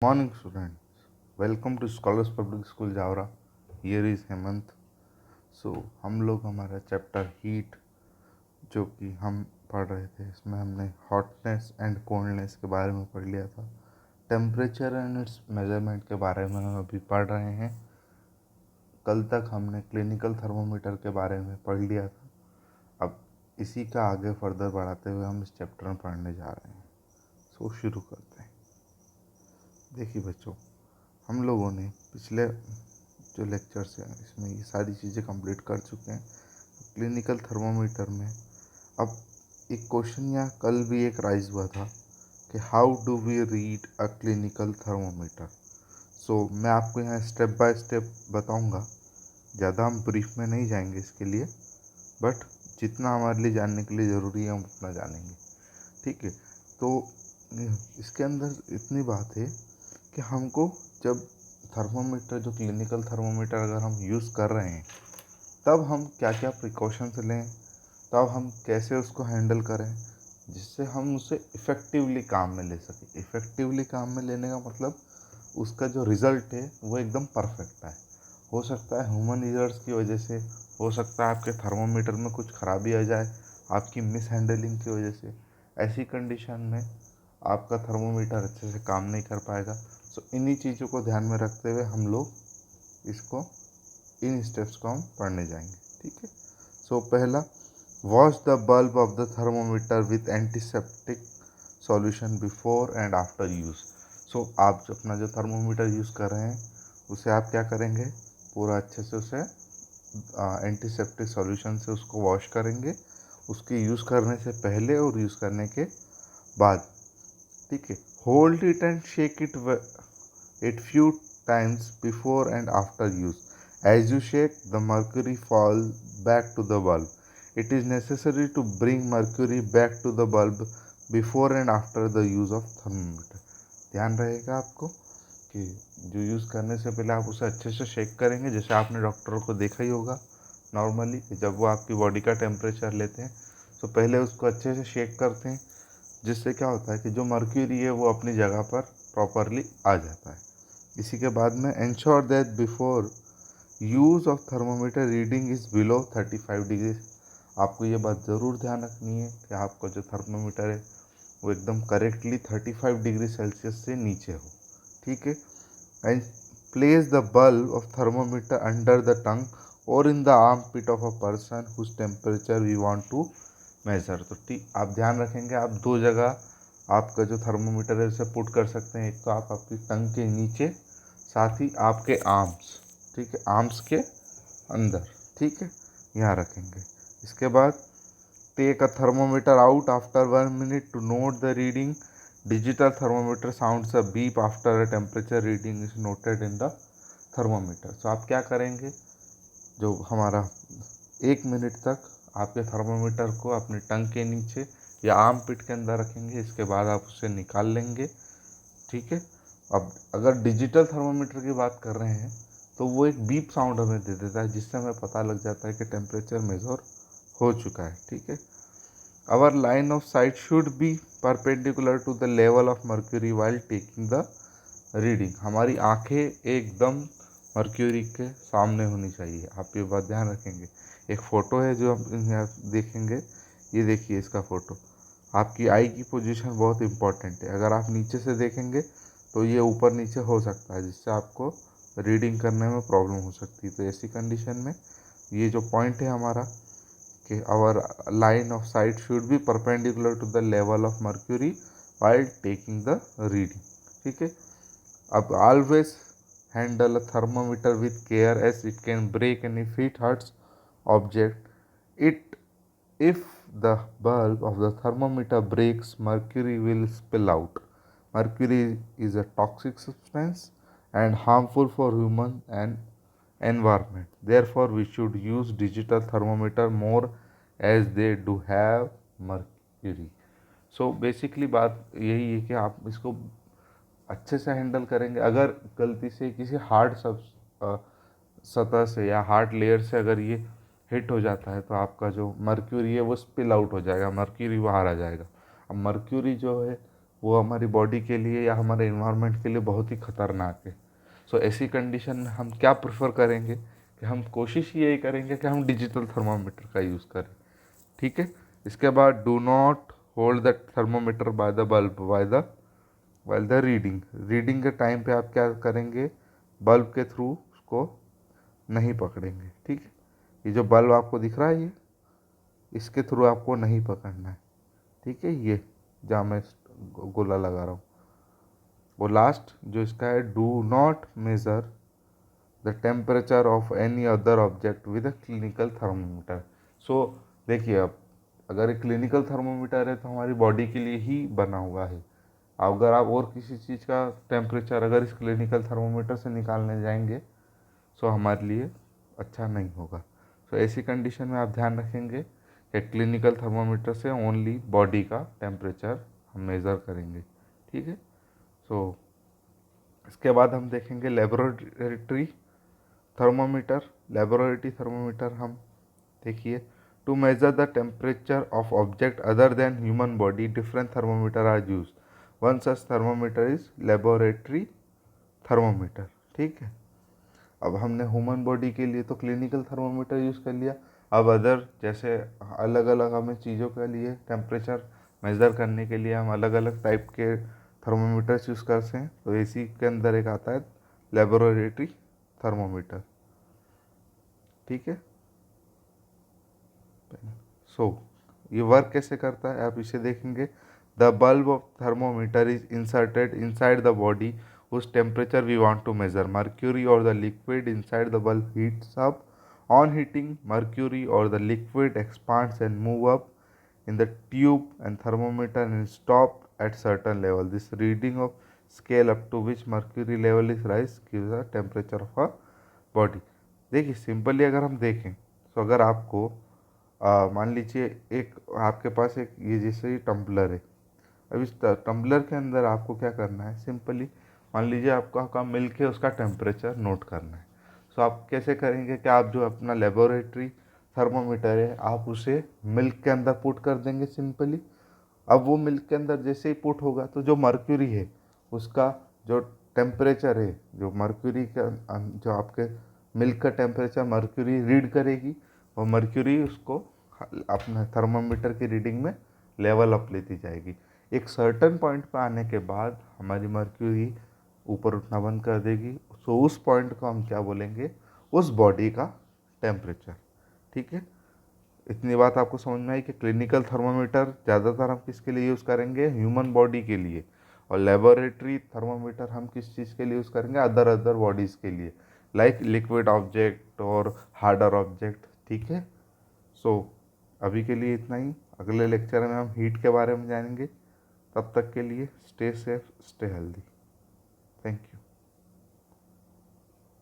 Morning students, welcome to Scholars Public School Javra. Here is Hemant. हम लोग हमारा chapter heat जो कि हम पढ़ रहे थे, इसमें हमने हॉटनेस एंड कोल्डनेस के बारे में पढ़ लिया था। टेम्परेचर एंड इट्स मेजरमेंट के बारे में हम अभी पढ़ रहे हैं। कल तक हमने क्लिनिकल थर्मोमीटर के बारे में पढ़ लिया था। अब इसी का आगे फर्दर बढ़ाते हुए हम इस चैप्टर में पढ़ने जा रहे हैं। शुरू करते हैं। देखिए बच्चों, हम लोगों ने पिछले जो लेक्चर्स हैं इसमें ये सारी चीज़ें कंप्लीट कर चुके हैं। क्लिनिकल थर्मोमीटर में अब एक क्वेश्चन या कल भी एक राइज हुआ था कि how do we read a clinical thermometer. मैं आपको यहाँ स्टेप बाय स्टेप बताऊँगा। ज़्यादा हम ब्रीफ में नहीं जाएंगे इसके लिए, बट जितना हमारे लिए जानने के लिए ज़रूरी है हम उतना जानेंगे। ठीक है, तो इसके अंदर इतनी बात है कि हमको जब थर्मोमीटर, जो क्लिनिकल थर्मोमीटर अगर हम यूज़ कर रहे हैं, तब हम क्या क्या प्रिकॉशंस लें, तब हम कैसे उसको हैंडल करें जिससे हम उसे इफ़ेक्टिवली काम में ले सकें। इफ़ेक्टिवली काम में लेने का मतलब उसका जो रिज़ल्ट है वो एकदम परफेक्ट आए। हो सकता है ह्यूमन एरर्स की वजह से, हो सकता है आपके थर्मोमीटर में कुछ खराबी आ जाए आपकी मिस हैंडलिंग की वजह से। ऐसी कंडीशन में आपका थर्मोमीटर अच्छे से काम नहीं कर पाएगा। इन्हीं चीज़ों को ध्यान में रखते हुए हम लोग इसको, इन स्टेप्स को हम पढ़ने जाएंगे। ठीक है, पहला, wash the bulb of the thermometer with antiseptic solution before and after use. आप अपना जो थर्मोमीटर यूज़ कर रहे हैं उसे आप क्या करेंगे, पूरा अच्छे से उसे एंटीसेप्टिक सॉल्यूशन से उसको वॉश करेंगे, उसके यूज़ करने से पहले और यूज़ करने के बाद। ठीक है, hold it and shake it few times before and after use. As you shake, the mercury falls back to the bulb. It is necessary to bring mercury back to the bulb before and after the use of thermometer. ध्यान रहेगा आपको कि जो use करने से पहले आप उसे अच्छे से शेक करेंगे, जैसे आपने डॉक्टर को देखा ही होगा नॉर्मली जब वो आपकी बॉडी का टेम्परेचर लेते हैं तो पहले उसको अच्छे से शेक करते हैं, जिससे क्या होता है कि जो मर्क्यूरी है वो अपनी जगह पर प्रॉपरली आ जाता है। इसी के बाद में ensure that before use of thermometer reading is below 35 degree. आपको ये बात ज़रूर ध्यान रखनी है कि आपका जो थर्मोमीटर है वो एकदम करेक्टली 35 डिग्री सेल्सियस से नीचे हो। ठीक है, and place the bulb of thermometer under the tongue और in the armpit of a person whose temperature we want to measure. तो ठीक आप ध्यान रखेंगे, आप दो जगह आपका जो थर्मोमीटर है उसे पुट कर सकते हैं। एक तो आप आपकी टंग के नीचे, साथ ही आपके आर्म्स, ठीक है, आर्म्स के अंदर, ठीक है, यहाँ रखेंगे। इसके बाद take a thermometer out after 1 minute to note the reading. Digital thermometer sounds a beep after a temperature reading is noted in the thermometer. तो आप क्या करेंगे, जो हमारा 1 मिनट तक आपके थर्मोमीटर को अपने टंग के नीचे या आर्म पिट के अंदर रखेंगे। इसके बाद आप उसे निकाल लेंगे। ठीक है, अब अगर डिजिटल थर्मोमीटर की बात कर रहे हैं तो वो एक बीप साउंड हमें दे देता है, जिससे हमें पता लग जाता है कि टेम्परेचर मेजर हो चुका है। ठीक है, our line of sight should be perpendicular to the level of mercury while taking the reading. हमारी आंखें एकदम मर्क्यूरी के सामने होनी चाहिए, आप ये बात ध्यान रखेंगे। एक फ़ोटो है जो आप यहाँ देखेंगे, ये देखिए इसका फ़ोटो। आपकी आई की पोजीशन बहुत इंपॉर्टेंट है। अगर आप नीचे से देखेंगे तो ये ऊपर नीचे हो सकता है, जिससे आपको रीडिंग करने में प्रॉब्लम हो सकती है। तो ऐसी कंडीशन में ये जो पॉइंट है हमारा कि our line of sight should be perpendicular to the level of mercury while taking the reading. ठीक है, अब always handle a thermometer with care as it can break and if it hurts object. It If the bulb of the thermometer breaks, mercury will spill out. Mercury is a toxic substance and harmful for human and environment. Therefore, we should use digital thermometer more as they do have mercury. Basically बात यही है कि आप इसको अच्छे से handle करेंगे। अगर गलती से किसी हार्ड सतह से या हार्ड लेयर से अगर ये हिट हो जाता है तो आपका जो मर्क्यूरी है वो स्पिल आउट हो जाएगा, मर्क्यूरी बाहर आ जाएगा। अब मर्क्यूरी जो है वो हमारी बॉडी के लिए या हमारे इन्वायरमेंट के लिए बहुत ही खतरनाक है। सो ऐसी कंडीशन में हम क्या प्रेफर करेंगे कि हम कोशिश यही करेंगे कि हम डिजिटल थर्मामीटर का यूज़ करें। ठीक है। इसके बाद do not hold the thermometer by the bulb while the reading के टाइम पे आप क्या करेंगे, बल्ब के थ्रू उसको नहीं पकड़ेंगे। ठीक है। ये जो बल्ब आपको दिख रहा है ये, इसके थ्रू आपको नहीं पकड़ना है। ठीक है। ये जहाँ मैं गोला लगा रहा हूँ वो लास्ट जो इसका है, do not measure the temperature of any other object with a clinical thermometer. So देखिए, अब अगर एक क्लिनिकल थर्मोमीटर है तो हमारी बॉडी के लिए ही बना हुआ है। अगर आप और किसी चीज़ का टेम्परेचर अगर इस क्लिनिकल थर्मोमीटर से निकालने जाएंगे सो हमारे लिए अच्छा नहीं होगा। सो ऐसी कंडीशन में आप ध्यान रखेंगे कि क्लिनिकल थर्मोमीटर से ओनली बॉडी का टेम्परेचर हम मेज़र करेंगे। ठीक है। सो इसके बाद हम देखेंगे लेबोरेटरी थर्मोमीटर। लेबोरेटरी थर्मोमीटर हम देखिए, to measure the temperature of object other than human body different thermometer are use. One such thermometer is laboratory thermometer. ठीक है। अब हमने ह्यूमन बॉडी के लिए तो क्लिनिकल थर्मोमीटर यूज़ कर लिया। अब अदर जैसे अलग अलग हमें चीज़ों के लिए टेम्परेचर मेज़र करने के लिए हम अलग अलग टाइप के थर्मोमीटर्स यूज़ करते हैं। तो इसी के अंदर एक आता है लेबोरेटरी थर्मोमीटर। ठीक है। सो ये वर्क कैसे करता है आप इसे देखेंगे। The bulb of thermometer is inserted inside the body whose temperature we want to measure. Mercury or the liquid inside the bulb heats up. On heating, mercury or the liquid expands and move up in the tube and thermometer and stop at certain level. This reading of scale up to which mercury level is rise gives the temperature of a body. देखिए simply अगर हम देखें तो अगर आपको मान लीजिए एक आपके पास एक ये जैसे टम्बलर है। अब इस टम्बलर के अंदर आपको क्या करना है, सिंपली मान लीजिए आपका काम मिल्क है उसका टेम्परेचर नोट करना है। सो आप कैसे करेंगे कि आप जो अपना लेबोरेटरी थर्मोमीटर है आप उसे मिल्क के अंदर पुट कर देंगे सिंपली। अब वो मिल्क के अंदर जैसे ही पुट होगा तो जो मर्क्यूरी है उसका जो टेम्परेचर है, जो मर्क्यूरी का जो आपके मिल्क का टेम्परेचर मर्क्यूरी रीड करेगी और मर्क्यूरी उसको अपने थर्मामीटर की रीडिंग में लेवल अप लेती जाएगी। एक सर्टन पॉइंट पर आने के बाद हमारी मर्क्यूरी ऊपर उठना बंद कर देगी। सो उस पॉइंट को हम क्या बोलेंगे, उस बॉडी का टेम्परेचर। ठीक है। इतनी बात आपको समझ में आई कि क्लिनिकल थर्मामीटर ज़्यादातर हम किसके लिए यूज़ करेंगे, ह्यूमन बॉडी के लिए, और लेबोरेटरी थर्मामीटर हम किस चीज़ के लिए यूज़ करेंगे, अदर बॉडीज़ के लिए, लाइक लिक्विड ऑब्जेक्ट और हार्डर ऑब्जेक्ट। ठीक है। सो अभी के लिए इतना ही। अगले लेक्चर में हम हीट के बारे में जानेंगे। तब तक के लिए stay safe, stay healthy. Thank you.